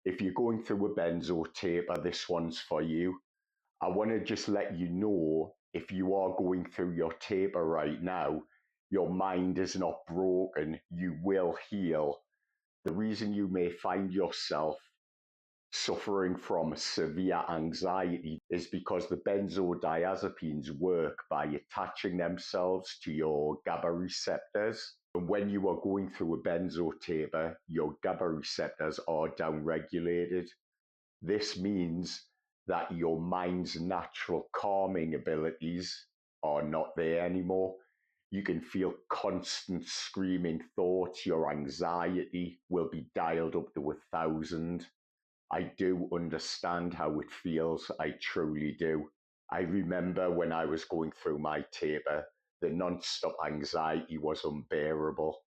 If you're going through a benzo taper, this one's for you. I want to just let you know, if you are going through your taper right now, your mind is not broken. You will heal. The reason you may find yourself suffering from severe anxiety is because the benzodiazepines work by attaching themselves to your GABA receptors. And when you are going through a benzo taper, your GABA receptors are downregulated. This means that your mind's natural calming abilities are not there anymore. You can feel constant screaming thoughts. Your anxiety will be dialed up to 1,000. I do understand how it feels. I truly do. I remember when I was going through my taper, the non-stop anxiety was unbearable.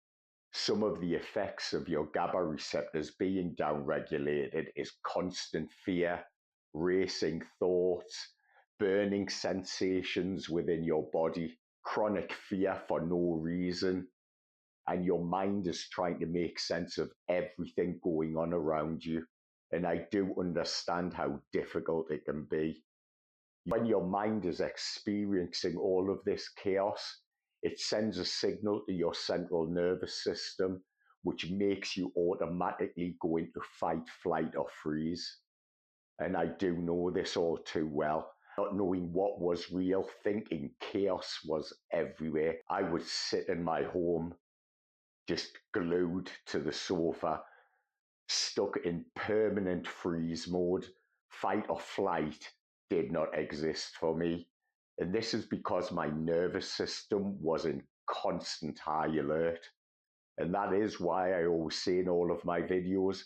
Some of the effects of your GABA receptors being downregulated is constant fear, racing thoughts, burning sensations within your body, chronic fear for no reason, and your mind is trying to make sense of everything going on around you. And I do understand how difficult it can be. When your mind is experiencing all of this chaos, it sends a signal to your central nervous system, which makes you automatically go into fight, flight, or freeze. And I do know this all too well. Not knowing what was real, thinking chaos was everywhere. I would sit in my home, just glued to the sofa, stuck in permanent freeze mode. Fight or flight did not exist for me. And this is because my nervous system was in constant high alert. And that is why I always say in all of my videos,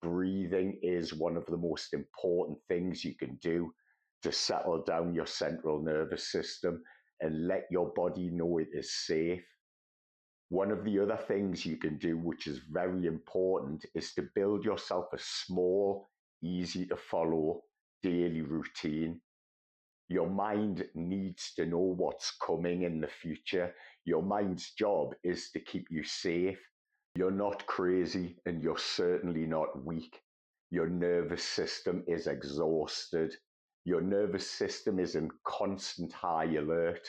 breathing is one of the most important things you can do to settle down your central nervous system and let your body know it is safe. One of the other things you can do, which is very important, is to build yourself a small, easy to follow daily routine. Your mind needs to know what's coming in the future. Your mind's job is to keep you safe. You're not crazy and you're certainly not weak. Your nervous system is exhausted. Your nervous system is in constant high alert.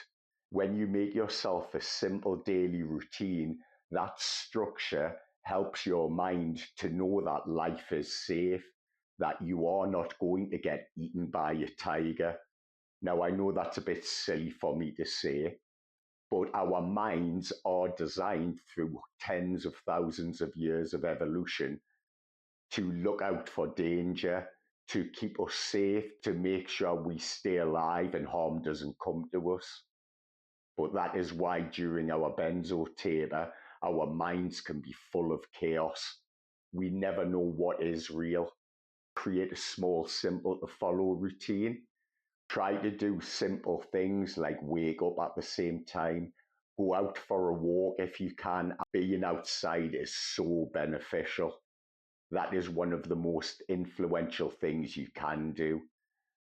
When you make yourself a simple daily routine, that structure helps your mind to know that life is safe, that you are not going to get eaten by a tiger. Now, I know that's a bit silly for me to say, but our minds are designed through tens of thousands of years of evolution to look out for danger, to keep us safe, to make sure we stay alive and harm doesn't come to us. But that is why during our benzo taper, our minds can be full of chaos. We never know what is real. Create a small, simple to follow routine. Try to do simple things like wake up at the same time, go out for a walk if you can. Being outside is so beneficial. That is one of the most influential things you can do.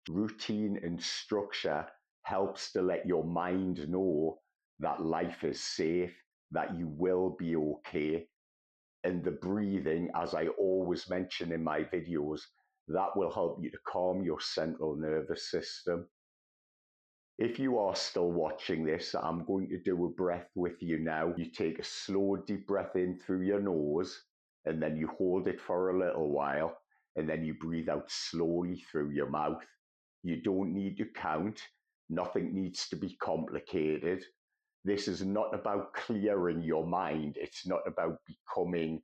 Routine and structure helps to let your mind know that life is safe, that you will be okay. And the breathing, as I always mention in my videos, that will help you to calm your central nervous system. If you are still watching this, I'm going to do a breath with you now. You take a slow, deep breath in through your nose, and then you hold it for a little while, and then you breathe out slowly through your mouth. You don't need to count. Nothing needs to be complicated. This is not about clearing your mind. It's not about becoming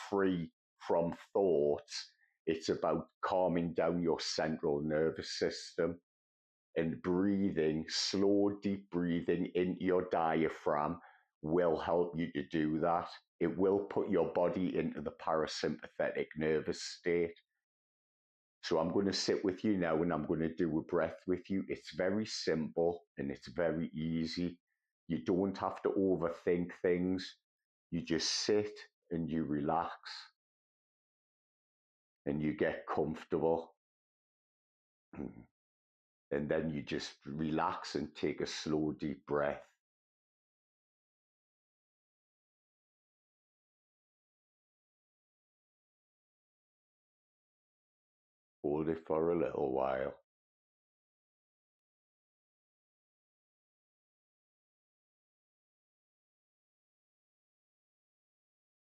free from thoughts. It's about calming down your central nervous system. And breathing, slow, deep breathing into your diaphragm will help you to do that. It will put your body into the parasympathetic nervous state. So I'm going to sit with you now and I'm going to do a breath with you. It's very simple and it's very easy. You don't have to overthink things. You just sit and you relax and you get comfortable. And then you just relax and take a slow, deep breath. hold it for a little while.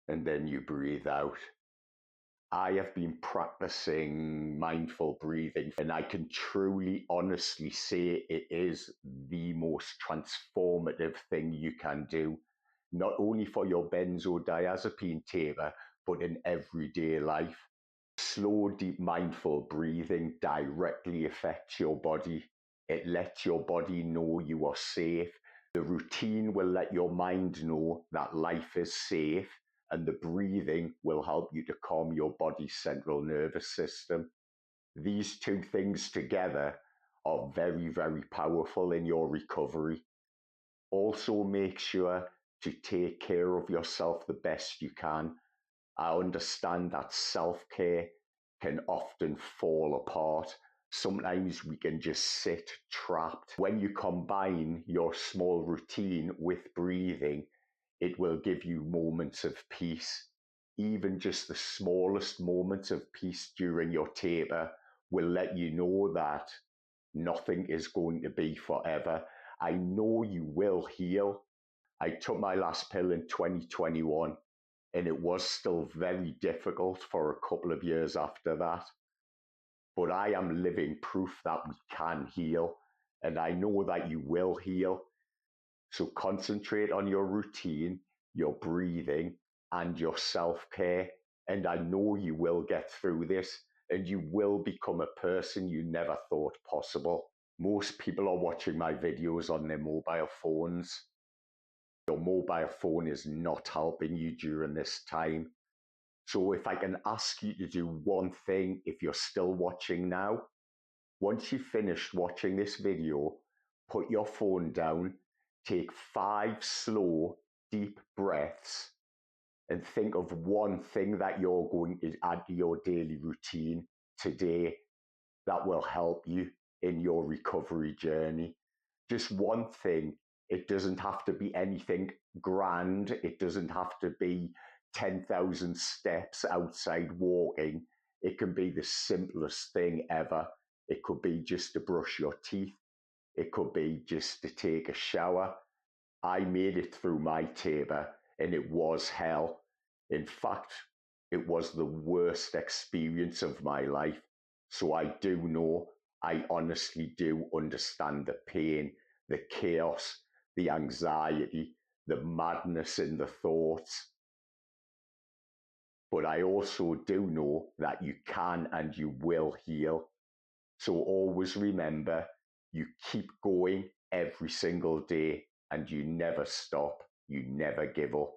And then you breathe out. I have been practicing mindful breathing, and I can truly, honestly say it is the most transformative thing you can do, not only for your benzodiazepine taper, but in everyday life. Slow, deep, mindful breathing directly affects your body. It lets your body know you are safe. The routine will let your mind know that life is safe, and the breathing will help you to calm your body's central nervous system. These two things together are very, very powerful in your recovery. Also, make sure to take care of yourself the best you can. I understand that self-care can often fall apart. Sometimes we can just sit trapped. When you combine your small routine with breathing, it will give you moments of peace. Even just the smallest moments of peace during your taper will let you know that nothing is going to be forever. I know you will heal. I took my last pill in 2021, and it was still very difficult for a couple of years after that. But I am living proof that we can heal, and I know that you will heal. So concentrate on your routine, your breathing, and your self-care. And I know you will get through this, and you will become a person you never thought possible. Most people are watching my videos on their mobile phones. Your mobile phone is not helping you during this time. So if I can ask you to do one thing, if you're still watching now, once you've finished watching this video, put your phone down, take 5 slow, deep breaths, and think of one thing that you're going to add to your daily routine today that will help you in your recovery journey. Just one thing. It doesn't have to be anything grand. It doesn't have to be 10,000 steps outside walking. It can be the simplest thing ever. It could be just to brush your teeth. It could be just to take a shower. I made it through my taper, and it was hell. In fact, it was the worst experience of my life. So I do know, I honestly do understand the pain, the chaos, the anxiety, the madness in the thoughts. But I also do know that you can and you will heal. So always remember, you keep going every single day, and you never stop, you never give up.